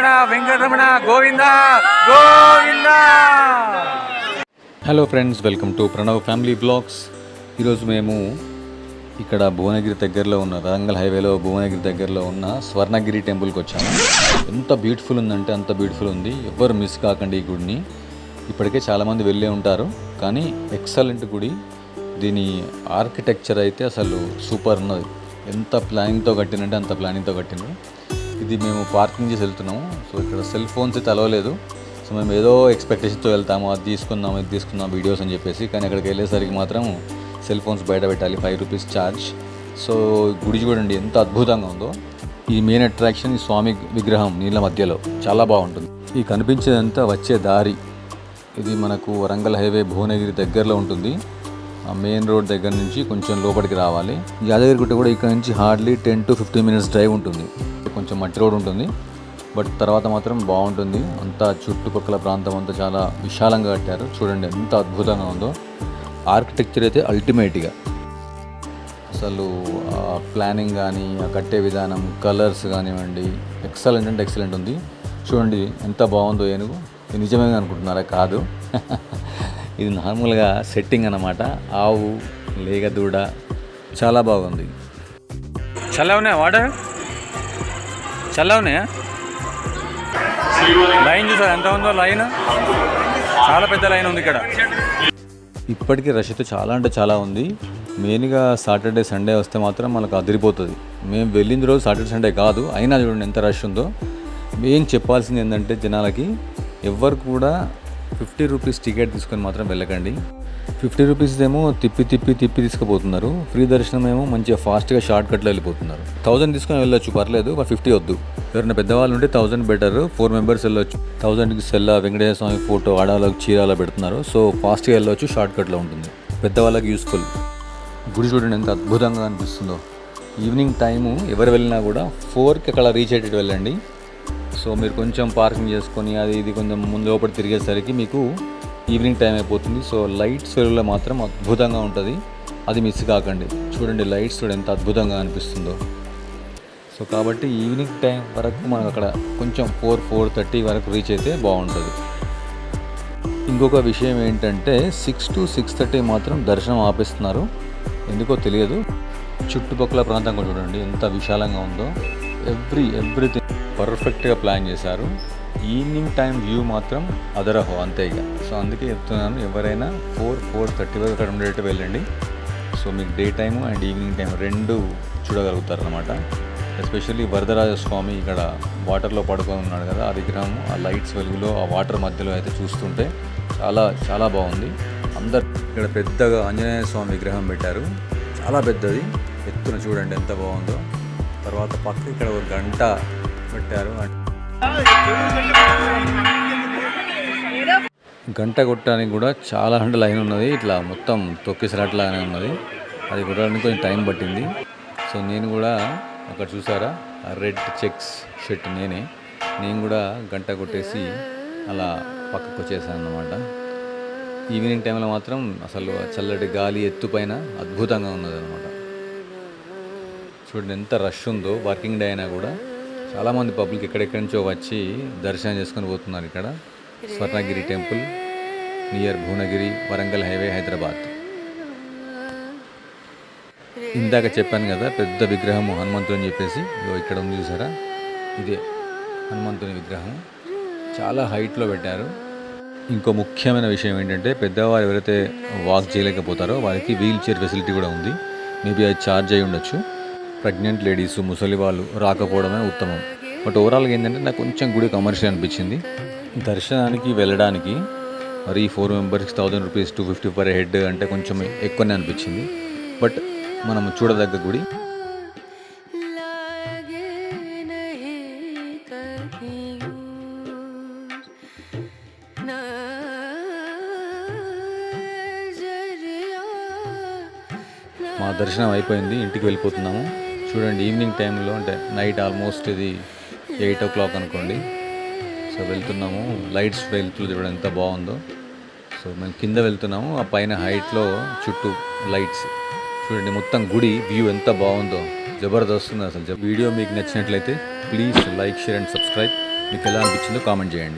Venkataramana Venkataramana Govinda Govinda. Hello friends, welcome to Pranav family blogs. ఈరోజు మేము ఇక్కడ భువనగిరి దగ్గరలో ఉన్న వరంగల్ హైవేలో భువనగిరి దగ్గరలో ఉన్న స్వర్ణగిరి టెంపుల్కి వచ్చాము. ఎంత బ్యూటిఫుల్ ఉందంటే అంత బ్యూటిఫుల్ ఉంది. ఎవ్వరు మిస్ కాకండి ఈ గుడిని. ఇప్పటికే చాలామంది వెళ్ళే ఉంటారు, కానీ ఎక్సలెంట్ గుడి. దీని ఆర్కిటెక్చర్ అయితే అసలు సూపర్ ఉన్నది. ఎంత ప్లానింగ్తో కట్టినంటే అంత ప్లానింగ్తో కట్టింది. ఇది మేము పార్కింగ్ చేసి వెళ్తున్నాము. సో ఇక్కడ సెల్ ఫోన్స్ అయితే అలవలేదు. సో మేము ఏదో ఎక్స్పెక్టేషన్తో వెళ్తాము, అది తీసుకుందాం ఇది తీసుకుందాం వీడియోస్ అని చెప్పేసి. కానీ అక్కడికి వెళ్ళేసరికి మాత్రం సెల్ ఫోన్స్ బయట పెట్టాలి, 5 రూపీస్ ఛార్జ్. సో గుడి చూడండి ఎంత అద్భుతంగా ఉందో. ఈ మెయిన్ అట్రాక్షన్ ఈ స్వామి విగ్రహం నీళ్ళ మధ్యలో చాలా బాగుంటుంది. ఈ కనిపించేదంతా వచ్చే దారి. ఇది మనకు వరంగల్ హైవే భువనగిరి దగ్గరలో ఉంటుంది. ఆ మెయిన్ రోడ్ దగ్గర నుంచి కొంచెం లోపలికి రావాలి. యాదగిరిగుట్ట కూడా ఇక్కడ నుంచి హార్డ్లీ 10 to 15 minutes డ్రైవ్ ఉంటుంది. కొంచెం మట్టి రోడ్ ఉంటుంది, బట్ తర్వాత మాత్రం బాగుంటుంది. అంతా చుట్టుపక్కల ప్రాంతం అంతా చాలా విశాలంగా కట్టారు. చూడండి ఎంత అద్భుతంగా ఉందో. ఆర్కిటెక్చర్ అయితే అల్టిమేట్గా అసలు ప్లానింగ్ కానీ ఆ కట్టే విధానం, కలర్స్ కానివ్వండి, ఎక్సలెంట్ అంటే ఎక్సలెంట్ ఉంది. చూడండి ఎంత బాగుందో ఏనుగు. ఇది నిజమే అనుకుంటున్నారా? కాదు, ఇది నార్మల్గా సెట్టింగ్ అన్నమాట. ఆవు లేగ దూడ చాలా బాగుంది. చల్లగా ఉన్నాయా వాటర్? చల్లగా ఉన్నాయా? లైన్ చూసారు ఎంత ఉందో? లైన్ చాలా పెద్ద లైన్ ఉంది ఇక్కడ. ఇప్పటికీ రష్ అయితే చాలా అంటే చాలా ఉంది. మెయిన్గా సాటర్డే సండే వస్తే మాత్రం మనకు అదిరిపోతుంది. మేము వెళ్ళిన రోజు సాటర్డే సండే కాదు, అయినా చూడండి ఎంత రష్ ఉందో. మెయిన్ చెప్పాల్సింది ఏంటంటే జనాలకి, ఎవ్వరు కూడా 50 రూపీస్ టికెట్ తీసుకొని మాత్రం వెళ్ళకండి. 50 రూపీస్ ఏమో తిప్పి తీసుకుపోతున్నారు. ఫ్రీ దర్శనం ఏమో మంచిగా ఫాస్ట్గా షార్ట్ కట్లో వెళ్ళిపోతున్నారు. 1000 తీసుకొని వెళ్ళొచ్చు, పర్లేదు, 50 వద్దు. ఎవరైనా పెద్దవాళ్ళు ఉంటే 1000 బెటర్. 4 మెంబర్స్ వెళ్ళొచ్చు. 1000కి సెల్ల వెంకటేశ్వర స్వామి ఫోటో ఆడవాళ్ళకి చీరాలో పెడుతున్నారు. సో ఫాస్ట్గా వెళ్ళొచ్చు, షార్ట్ కట్లో ఉంటుంది. పెద్దవాళ్ళకి యూస్ఫుల్. గుడి చూడండి ఎంత అద్భుతంగా అనిపిస్తుందో. ఈవినింగ్ టైము ఎవరు వెళ్ళినా కూడా 4కి అక్కడ రీచ్ అయ్యేటట్టు వెళ్ళండి. సో మీరు కొంచెం పార్కింగ్ చేసుకొని అది ఇది కొంచెం ముందు లోపలి తిరిగేసరికి మీకు ఈవినింగ్ టైం అయిపోతుంది. సో లైట్స్ వెలుగులో మాత్రం అద్భుతంగా ఉంటుంది, అది మిస్ కాకండి. చూడండి లైట్స్ చూడండి ఎంత అద్భుతంగా అనిపిస్తుందో. సో కాబట్టి ఈవినింగ్ టైం వరకు మనకు అక్కడ కొంచెం 4-4:30 వరకు రీచ్ అయితే బాగుంటుంది. ఇంకొక విషయం ఏంటంటే 6 to 6:30 మాత్రం దర్శనం ఆపేస్తున్నారు, ఎందుకో తెలియదు. చుట్టుపక్కల ప్రాంతం కూడా చూడండి ఎంత విశాలంగా ఉందో. ఎవ్రీథింగ్ పర్ఫెక్ట్గా ప్లాన్ చేశారు. ఈవినింగ్ టైం వ్యూ మాత్రం అదరహో అంతే ఇక. సో అందుకే చెప్తున్నాను, ఎవరైనా 4-4:30 వరకు అక్కడ ఉండేటట్టు వెళ్ళండి. సో మీకు day time and evening time రెండు చూడగలుగుతారు అనమాట. ఎస్పెషల్లీ వరదరాజ స్వామి ఇక్కడ వాటర్లో పడుకొని ఉన్నాడు కదా, ఆ విగ్రహం ఆ లైట్స్ వెలుగులో ఆ వాటర్ మధ్యలో అయితే చూస్తుంటే చాలా చాలా బాగుంది. అందరు ఇక్కడ పెద్దగా ఆంజనేయ స్వామి విగ్రహం పెట్టారు, చాలా పెద్దది, ఎత్తున చూడండి ఎంత బాగుందో. తర్వాత పక్క ఇక్కడ ఒక గంట పెట్టారు. గంట కొట్టడానికి కూడా చాలా లైన్ ఉన్నది. ఇట్లా మొత్తం తొక్కిసలాట్లాగానే ఉన్నది. అది కొట్టడానికి కొంచెం టైం పట్టింది. సో నేను కూడా అక్కడ చూసారా రెడ్ చెక్స్ షర్ట్ నేను కూడా గంట కొట్టేసి అలా పక్కకు వచ్చేసాను అన్నమాట. ఈవినింగ్ టైంలో మాత్రం అసలు చల్లటి గాలి ఎత్తుపైన అద్భుతంగా ఉన్నది అనమాట. చూడండి ఎంత రష్ ఉందో. వర్కింగ్ డే అయినా కూడా చాలామంది పబ్లిక్ ఎక్కడెక్కడి నుంచో వచ్చి దర్శనం చేసుకొని పోతున్నారు. ఇక్కడ Swarnagiri temple near Bhuvanagiri, Warangal highway, Hyderabad. ఇందాక చెప్పాను కదా పెద్ద విగ్రహం హనుమంతుడు అని చెప్పేసి, ఇక్కడ ఉంది చూసారా, ఇదే హనుమంతుని విగ్రహం. చాలా హైట్లో పెట్టారు. ఇంకో ముఖ్యమైన విషయం ఏంటంటే పెద్దవారు ఎవరైతే వాక్ చేయలేకపోతారో వారికి వీల్ చైర్ ఫెసిలిటీ కూడా ఉంది. మేబీ అది ఛార్జ్ అయి ఉండొచ్చు. ప్రెగ్నెంట్ లేడీస్, ముసలి వాళ్ళు రాకపోవడమే ఉత్తమం. బట్ ఓవరాల్గా ఏంటంటే నాకు కొంచెం గుడి కమర్షియల్ అనిపించింది. దర్శనానికి వెళ్ళడానికి మరి 4 మెంబర్స్కి 1000 రూపీస్, 250 per head అంటే కొంచెం ఎక్కువనే అనిపించింది. బట్ మనం చూడదగ్గ గుడి. మా దర్శనం అయిపోయింది, ఇంటికి వెళ్ళిపోతున్నాము. చూడండి ఈవినింగ్ టైంలో అంటే నైట్ ఆల్మోస్ట్ ఇది 8 o'clock అనుకోండి. సో వెళ్తున్నాము. లైట్స్ వెళ్తూ చూడండి ఎంత బాగుందో. సో మేము కింద వెళ్తున్నాము, ఆ పైన హైట్లో చుట్టూ లైట్స్ చూడండి. మొత్తం గుడి వ్యూ ఎంత బాగుందో, జబర్దస్త్ ఉంది అసలు. వీడియో మీకు నచ్చినట్లయితే please like, share and subscribe. మీకు ఎలా అనిపించిందో కామెంట్ చేయండి.